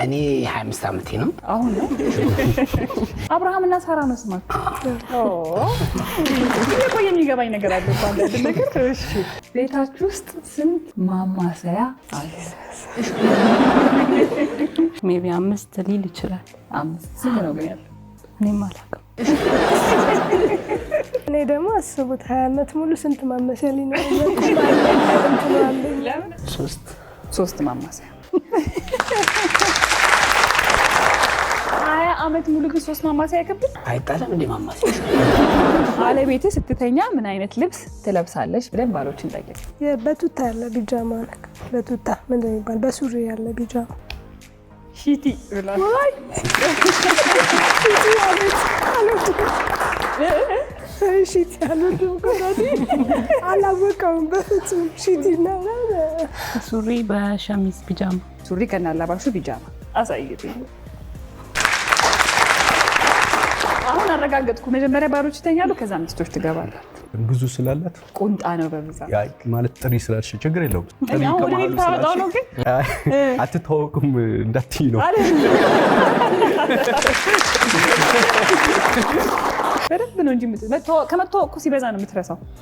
እኔ 25 ዓመቴ ነው አሁን ነው አብርሃምና ሳራ ነው ስማቸው ይሄ የሚገባኝ ነገር አለ ባንድ ነገር እሺ ቤታችሁ ውስጥ ስንት ማማሰያ አለ ሜቢ 5 ሊል ይችላል 5 ስንት ነው ግን ያለው እኔም አላውቅም እኔ ደግሞ አስቡት 20 ዓመት ሙሉ ስንት ማማሰያ ሊኖር ይችላል 3 ማማሰያ 20 ዓመት ሙሉ ግን 3 ማማሰያ አይከብድም አይጣለም እንዴ ማማሰያ ባለቤትህ ስትተኛ ምን አይነት ልብስ ትለብሳለች ብለን ባሎችን ጠየቅ በቱታ ያለ ቢጃማ ነገር በቱታ ምንድን ነው የሚባል በሱሪ ያለ ቢጃማ ሺቲ ብላል ሺቲ አልወድም ኮዳዲ አላወቀውም በፍጹም ሺቲ ነው ሱሪ በሸሚዝ ቢጃማ ሱሪ ከናላባሹ ቢጃማ አሳይልኝ አሁን አረጋግጥኩ መጀመሪያ ባሎች ይተኛሉ ከዛ ሚስቶች ትገባለች ብዙ ስላላት ቁንጣ ነው በብዛት ያ ማለት ጥሪ ስላልሽ ችግር የለውም ጥሪ አሁን ከመሀል እኔ ታወጣው ነው ግን አትተዋወቁም እንዳትይ ነው በደንብ ነው እንጂ ከመተዋወቁ ሲበዛ ነው የምትረሳው